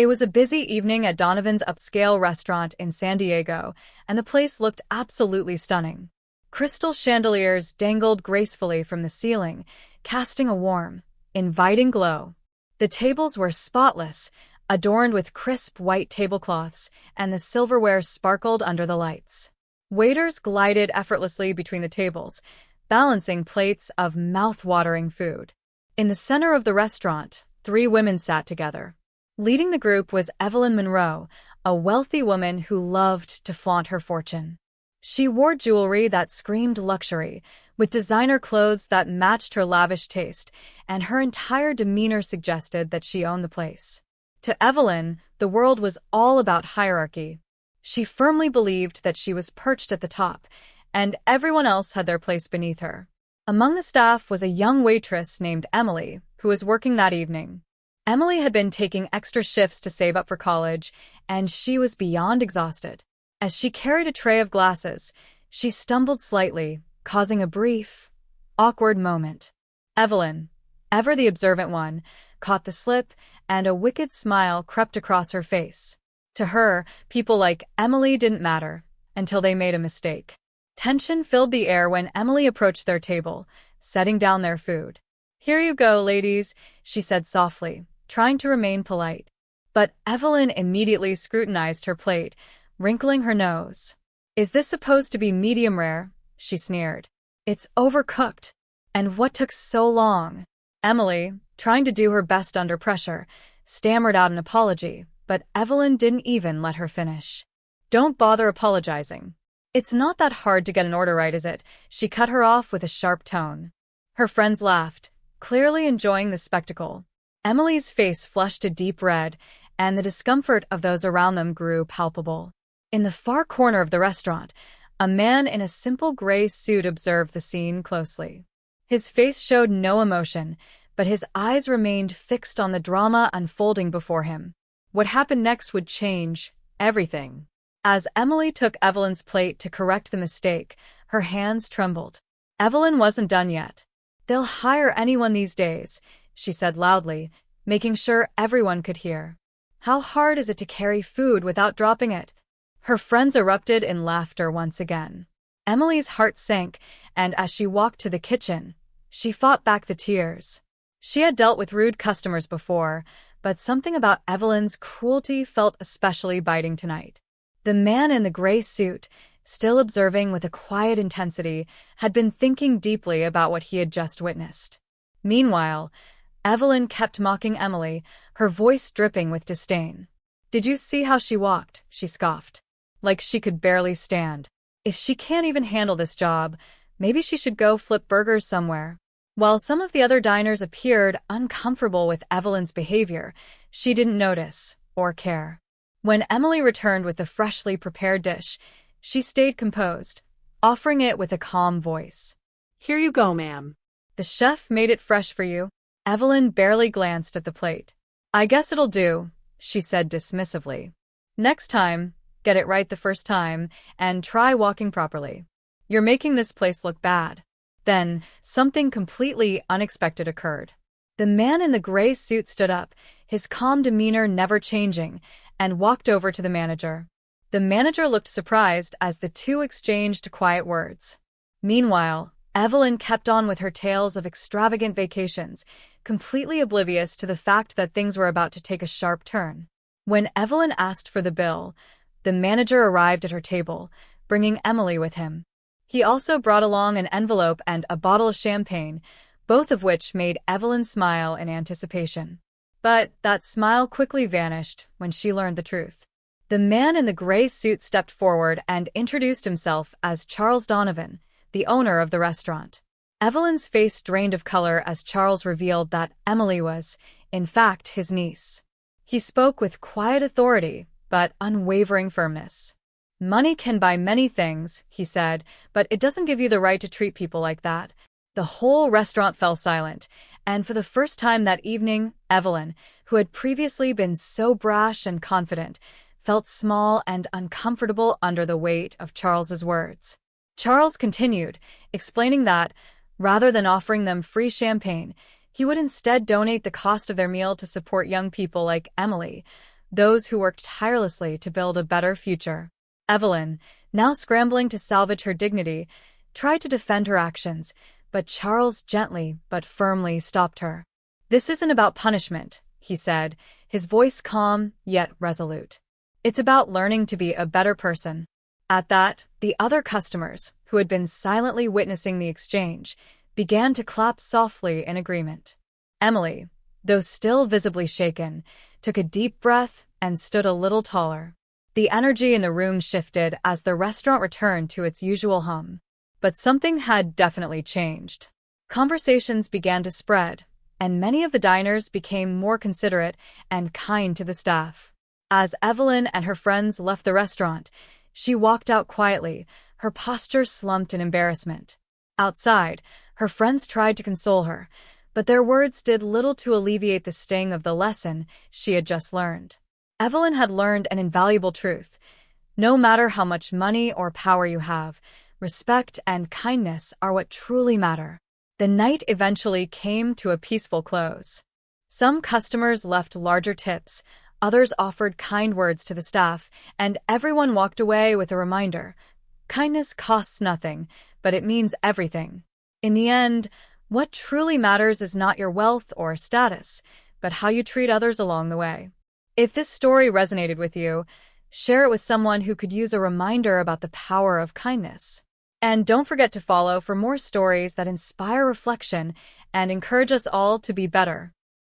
It was a busy evening at Donovan's upscale restaurant in San Diego, and the place looked absolutely stunning. Crystal chandeliers dangled gracefully from the ceiling, casting a warm, inviting glow. The tables were spotless, adorned with crisp white tablecloths, and the silverware sparkled under the lights. Waiters glided effortlessly between the tables, balancing plates of mouth-watering food. In the center of the restaurant, three women sat together. Leading the group was Evelyn Monroe, a wealthy woman who loved to flaunt her fortune. She wore jewelry that screamed luxury, with designer clothes that matched her lavish taste, and her entire demeanor suggested that she owned the place. To Evelyn, the world was all about hierarchy. She firmly believed that she was perched at the top, and everyone else had their place beneath her. Among the staff was a young waitress named Emily, who was working that evening. Emily had been taking extra shifts to save up for college, and she was beyond exhausted. As she carried a tray of glasses, she stumbled slightly, causing a brief, awkward moment. Evelyn, ever the observant one, caught the slip, and a wicked smile crept across her face. To her, people like Emily didn't matter, until they made a mistake. Tension filled the air when Emily approached their table, setting down their food. "Here you go, ladies," she said softly, trying to remain polite. But Evelyn immediately scrutinized her plate, wrinkling her nose. "Is this supposed to be medium rare?" she sneered. "It's overcooked. And what took so long?" Emily, trying to do her best under pressure, stammered out an apology, but Evelyn didn't even let her finish. "Don't bother apologizing. It's not that hard to get an order right, is it?" She cut her off with a sharp tone. Her friends laughed, clearly enjoying the spectacle. Emily's face flushed a deep red, and the discomfort of those around them grew palpable. In the far corner of the restaurant, a man in a simple gray suit observed the scene closely. His face showed no emotion, but his eyes remained fixed on the drama unfolding before him. What happened next would change everything. As Emily took Evelyn's plate to correct the mistake, her hands trembled. Evelyn wasn't done yet. "They'll hire anyone these days," she said loudly, making sure everyone could hear. "How hard is it to carry food without dropping it?" Her friends erupted in laughter once again. Emily's heart sank, and as she walked to the kitchen, she fought back the tears. She had dealt with rude customers before, but something about Evelyn's cruelty felt especially biting tonight. The man in the gray suit, still observing with a quiet intensity, had been thinking deeply about what he had just witnessed. Meanwhile, Evelyn kept mocking Emily, her voice dripping with disdain. "Did you see how she walked?" she scoffed. "Like she could barely stand. If she can't even handle this job, maybe she should go flip burgers somewhere." While some of the other diners appeared uncomfortable with Evelyn's behavior, she didn't notice or care. When Emily returned with the freshly prepared dish, she stayed composed, offering it with a calm voice. "Here you go, ma'am." "The chef made it fresh for you." Evelyn barely glanced at the plate. "I guess it'll do," she said dismissively. "Next time, get it right the first time, and try walking properly. You're making this place look bad." Then, something completely unexpected occurred. The man in the gray suit stood up, his calm demeanor never changing, and walked over to the manager. The manager looked surprised as the two exchanged quiet words. Meanwhile, Evelyn kept on with her tales of extravagant vacations, completely oblivious to the fact that things were about to take a sharp turn. When Evelyn asked for the bill, the manager arrived at her table, bringing Emily with him. He also brought along an envelope and a bottle of champagne, both of which made Evelyn smile in anticipation. But that smile quickly vanished when she learned the truth. The man in the gray suit stepped forward and introduced himself as Charles Donovan, the owner of the restaurant. Evelyn's face drained of color as Charles revealed that Emily was, in fact, his niece. He spoke with quiet authority, but unwavering firmness. "Money can buy many things," he said, "but it doesn't give you the right to treat people like that." The whole restaurant fell silent, and for the first time that evening, Evelyn, who had previously been so brash and confident, felt small and uncomfortable under the weight of Charles's words. Charles continued, explaining that, rather than offering them free champagne, he would instead donate the cost of their meal to support young people like Emily, those who worked tirelessly to build a better future. Evelyn, now scrambling to salvage her dignity, tried to defend her actions, but Charles gently but firmly stopped her. "This isn't about punishment," he said, his voice calm yet resolute. "It's about learning to be a better person." At that, the other customers, who had been silently witnessing the exchange, began to clap softly in agreement. Emily, though still visibly shaken, took a deep breath and stood a little taller. The energy in the room shifted as the restaurant returned to its usual hum. But something had definitely changed. Conversations began to spread, and many of the diners became more considerate and kind to the staff. As Evelyn and her friends left the restaurant, she walked out quietly, her posture slumped in embarrassment. Outside, her friends tried to console her, but their words did little to alleviate the sting of the lesson she had just learned. Evelyn had learned an invaluable truth. No matter how much money or power you have, respect and kindness are what truly matter. The night eventually came to a peaceful close. Some customers left larger tips, others offered kind words to the staff, and everyone walked away with a reminder: kindness costs nothing, but it means everything. In the end, what truly matters is not your wealth or status, but how you treat others along the way. If this story resonated with you, share it with someone who could use a reminder about the power of kindness. And don't forget to follow for more stories that inspire reflection and encourage us all to be better.